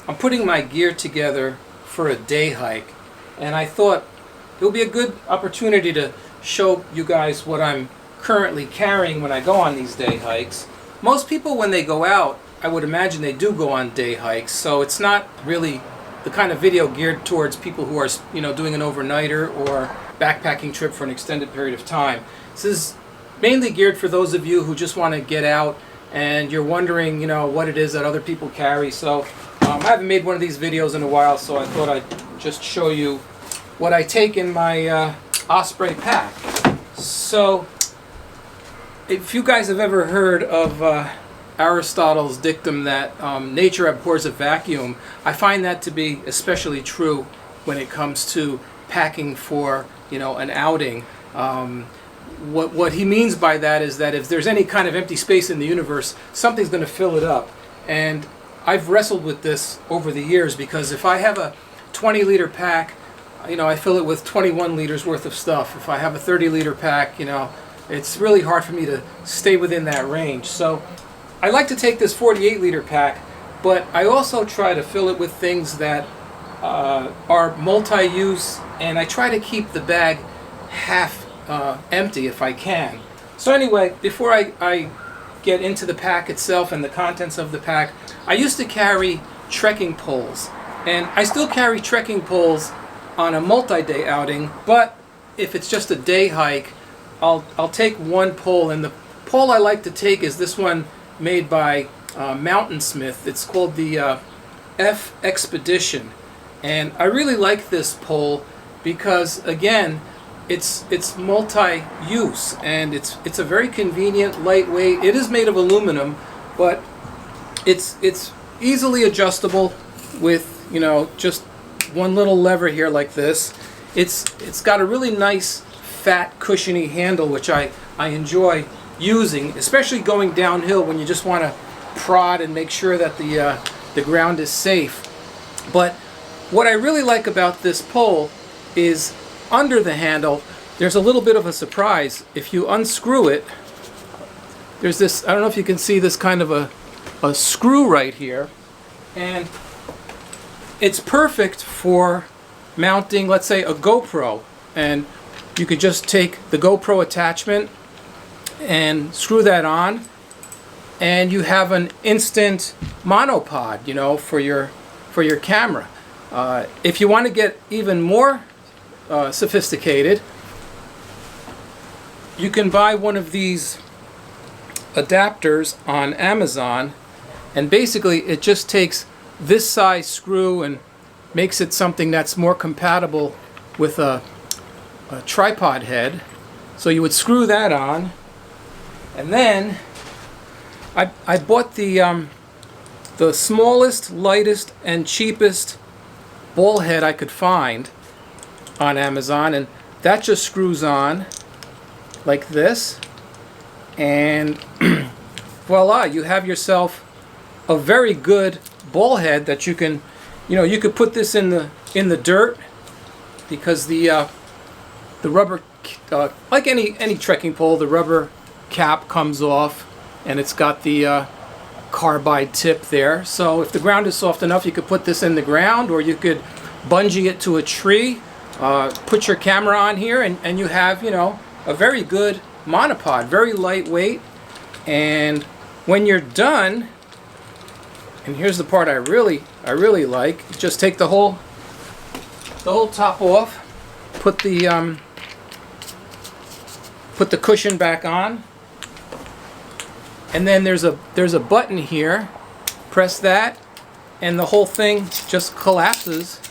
I'm putting my gear together for a day hike, and I thought it would be a good opportunity to show you guys what I'm currently carrying when I go on these day hikes. Most people, when they go out, I would imagine they do go on day hikes, so it's not really the kind of video geared towards people who are, doing an overnighter or backpacking trip for an extended period of time. This is mainly geared for those of you who just want to get out and you're wondering, what it is that other people carry. So I haven't made one of these videos in a while, so I thought I'd just show you what I take in my Osprey pack. So, if you guys have ever heard of Aristotle's dictum that nature abhors a vacuum, I find that to be especially true when it comes to packing for, an outing. What he means by that is that if there's any kind of empty space in the universe, something's going to fill it up. And I've wrestled with this over the years, because if I have a 20-liter pack, I fill it with 21 liters worth of stuff. If I have a 30-liter pack, it's really hard for me to stay within that range. So I like to take this 48-liter pack, but I also try to fill it with things that are multi-use, and I try to keep the bag half empty if I can. So anyway, before I get into the pack itself and the contents of the pack, I used to carry trekking poles, and I still carry trekking poles on a multi-day outing, but if it's just a day hike, I'll take one pole, and the pole I like to take is this one made by Mountainsmith. It's called the F Expedition, and I really like this pole because, again, it's multi-use, and it's a very convenient, lightweight. It is made of aluminum, but it's easily adjustable with just one little lever here like this. It's got a really nice fat cushiony handle, which I enjoy using, especially going downhill when you just want to prod and make sure that the ground is safe. But what I really like about this pole is under the handle there's a little bit of a surprise. If you unscrew it, there's this, I don't know if you can see this kind of a screw right here, and it's perfect for mounting, let's say, a GoPro. And you could just take the GoPro attachment and screw that on, and you have an instant monopod, for your camera. If you want to get even more sophisticated, you can buy one of these adapters on Amazon, and basically it just takes this size screw and makes it something that's more compatible with a tripod head. So you would screw that on, and then I bought the smallest, lightest, and cheapest ball head I could find on Amazon, and that just screws on like this, and voila, you have yourself a very good ball head that you can, you could put this in the dirt, because the rubber, like any trekking pole, the rubber cap comes off, and it's got the carbide tip there. So if the ground is soft enough, you could put this in the ground, or you could bungee it to a tree, put your camera on here, and you have, a very good monopod, very lightweight. And when you're done, and here's the part I really like, just take the whole top off, put the cushion back on, and then there's a button here. Press that, and the whole thing just collapses,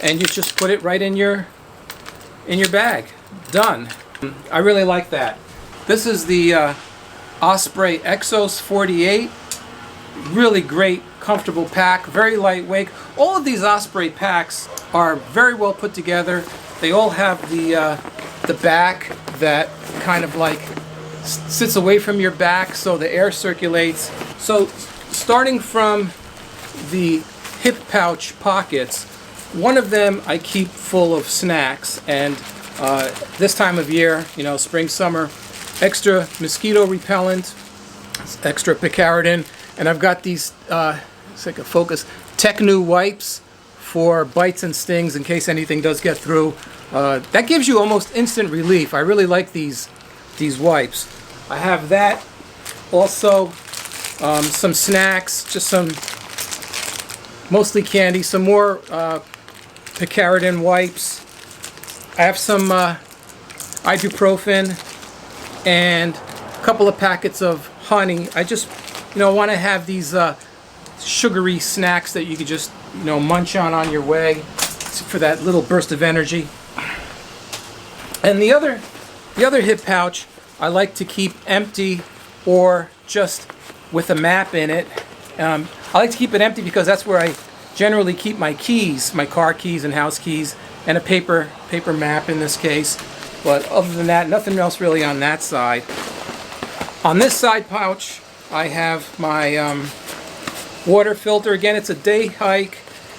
and you just put it right in your bag. Done. I really like that. This is the Osprey Exos 48. Really great, comfortable pack, very lightweight. All of these Osprey packs are very well put together. They all have the back that kind of like sits away from your back so the air circulates. So starting from the hip pouch pockets, one of them I keep full of snacks, and this time of year, spring, summer, extra mosquito repellent, extra picaridin, and I've got these, it's like a focus, New wipes for bites and stings in case anything does get through. That gives you almost instant relief. I really like these wipes. I have that. Also, some snacks, just some mostly candy, some more picaridin wipes. I have some ibuprofen and a couple of packets of honey. I just, want to have these sugary snacks that you could just, munch on your way for that little burst of energy. And the other hip pouch I like to keep empty or just with a map in it. I like to keep it empty because that's where I generally keep my keys, my car keys and house keys, and a paper map in this case. But other than that, nothing else really on that side. On this side pouch, I have my water filter. Again, it's a day hike,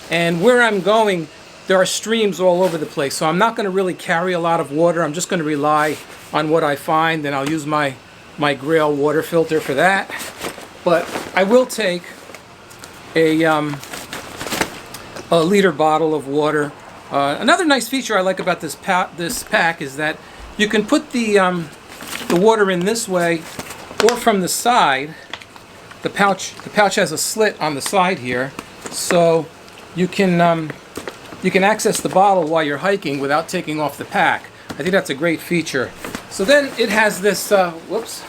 and where I'm going, there are streams all over the place. So I'm not going to really carry a lot of water. I'm just going to rely on what I find, and I'll use my Grail water filter for that. But I will take a liter bottle of water. Another nice feature I like about this pack is that you can put the water in this way or from the side. The pouch has a slit on the side here, so you can access the bottle while you're hiking without taking off the pack. I think that's a great feature. So then it has this. Whoops,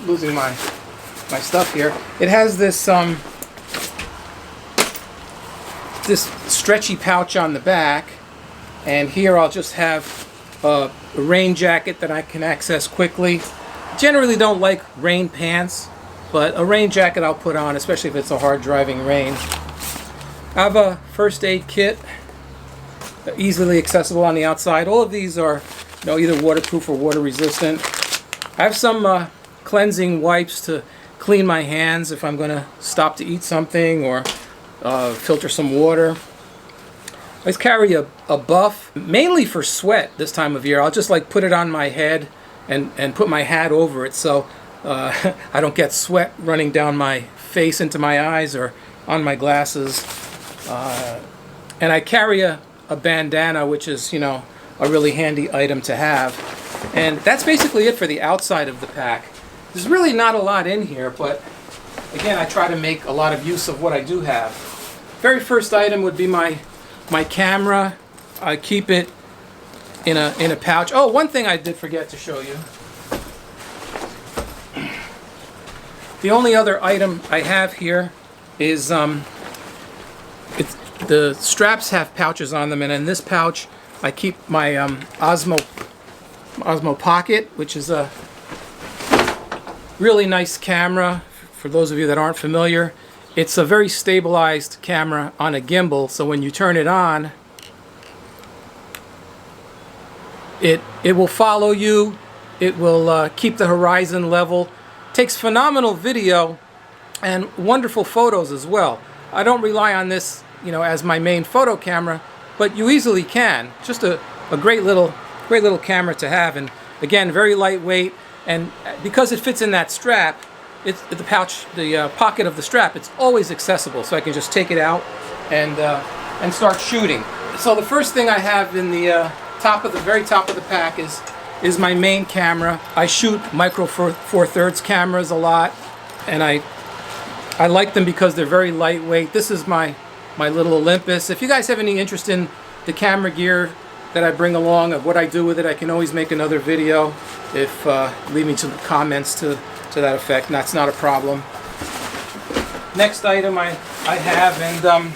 losing my stuff here. It has this this stretchy pouch on the back, and here I'll just have a rain jacket that I can access quickly. Generally don't like rain pants, but a rain jacket I'll put on, especially if it's a hard driving rain. I have a first aid kit, easily accessible on the outside. All of these are either waterproof or water resistant. I have some cleansing wipes to clean my hands if I'm going to stop to eat something or filter some water. I always carry a buff, mainly for sweat this time of year. I'll just put it on my head and put my hat over it so I don't get sweat running down my face into my eyes or on my glasses. And I carry a bandana, which is, a really handy item to have. And that's basically it for the outside of the pack. There's really not a lot in here, but again, I try to make a lot of use of what I do have. Very first item would be my camera. I keep it in a pouch. Oh, one thing I did forget to show you. The only other item I have here is the straps have pouches on them, and in this pouch I keep my Osmo Pocket, which is a really nice camera. For those of you that aren't familiar, it's a very stabilized camera on a gimbal, so when you turn it on, it will follow you. It will keep the horizon level. Takes phenomenal video and wonderful photos as well. I don't rely on this, as my main photo camera, but you easily can. Just a great little camera to have, and again, very lightweight. And because it fits in that strap, it's the pouch, the pocket of the strap. It's always accessible, so I can just take it out and start shooting. So the first thing I have in the very top of the pack is my main camera. I shoot micro four thirds cameras a lot, and I like them because they're very lightweight. This is my little Olympus. If you guys have any interest in the camera gear that I bring along, of what I do with it, I can always make another video. If leave me some comments to that effect, and that's not a problem. Next item I have, and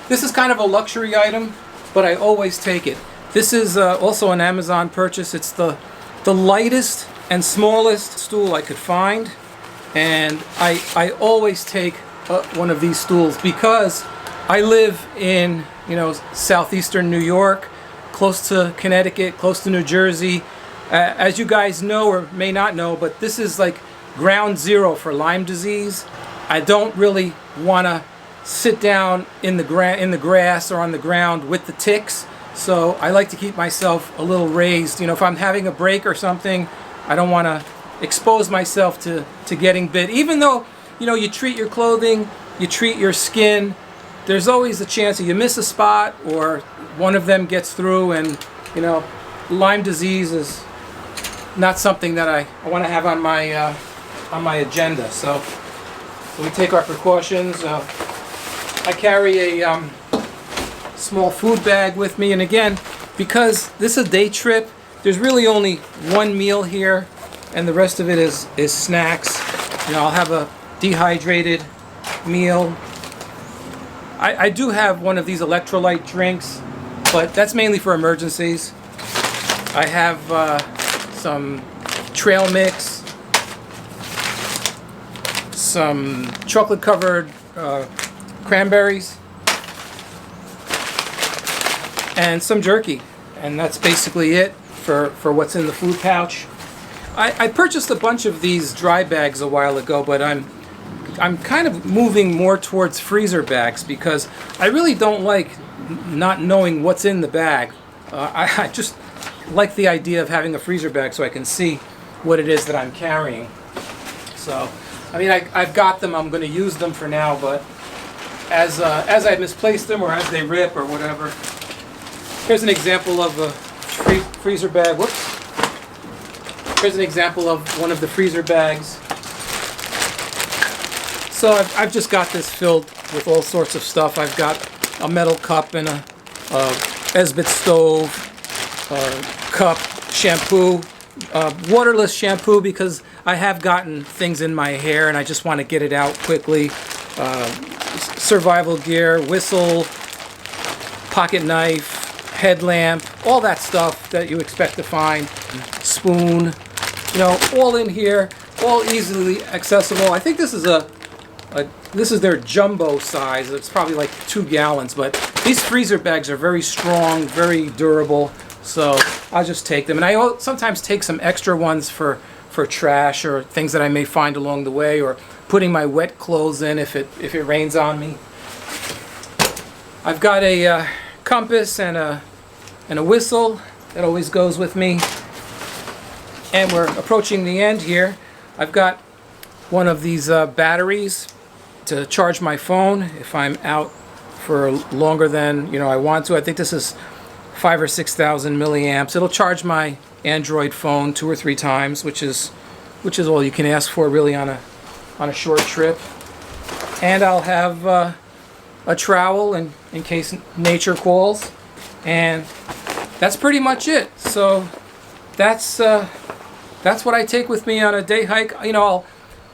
this is kind of a luxury item, but I always take it. This is also an Amazon purchase. It's the lightest and smallest stool I could find, and I always take one of these stools because I live in southeastern New York, close to Connecticut, close to New Jersey. As you guys know or may not know, but this is like ground zero for Lyme disease. I don't really want to sit down in the grass or on the ground with the ticks, so I like to keep myself a little raised. If I'm having a break or something, I don't want to expose myself to getting bit. Even though you treat your clothing, you treat your skin, there's always a chance that you miss a spot or one of them gets through, and you know, Lyme disease is not something that I want to have on my agenda. So we take our precautions. I carry a small food bag with me, and again, because this is a day trip, there's really only one meal here, and the rest of it is snacks. You know, I'll have a dehydrated meal. I do have one of these electrolyte drinks, but that's mainly for emergencies. I have some trail mix, some chocolate covered cranberries, and some jerky, and that's basically it for what's in the food pouch. I purchased a bunch of these dry bags a while ago, but I'm kind of moving more towards freezer bags because I really don't like not knowing what's in the bag. I just like the idea of having a freezer bag so I can see what it is that I'm carrying. So, I mean, I've got them. I'm going to use them for now, but as I misplace them or as they rip or whatever. Here's an example of a freezer bag. Whoops. Here's an example of one of the freezer bags. So I've just got this filled with all sorts of stuff. I've got a metal cup and a Esbit stove, cup, shampoo, waterless shampoo because I have gotten things in my hair and I just want to get it out quickly. Survival gear, whistle, pocket knife, headlamp, all that stuff that you expect to find. Spoon, you know, all in here, all easily accessible. I think this is this is their jumbo size. It's probably like 2 gallons, but these freezer bags are very strong, very durable, so I'll just take them. And I sometimes take some extra ones for trash or things that I may find along the way, or putting my wet clothes in if it rains on me. I've got a compass and a whistle that always goes with me. And we're approaching the end here. I've got one of these batteries to charge my phone if I'm out for longer than I want to. I think this is 5,000 or 6,000 milliamps. It'll charge my Android phone 2 or 3 times, which is all you can ask for really on a short trip. And I'll have a trowel in case nature calls, and that's pretty much it. So that's what I take with me on a day hike.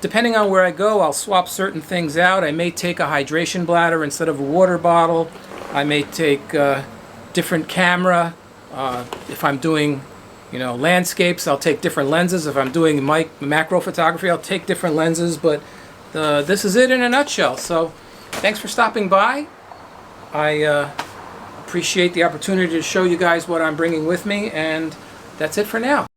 Depending on where I go, I'll swap certain things out. I may take a hydration bladder instead of a water bottle. I may take a different camera. If I'm doing, landscapes, I'll take different lenses. If I'm doing macro photography, I'll take different lenses. But this is it in a nutshell. So thanks for stopping by. I appreciate the opportunity to show you guys what I'm bringing with me, and that's it for now.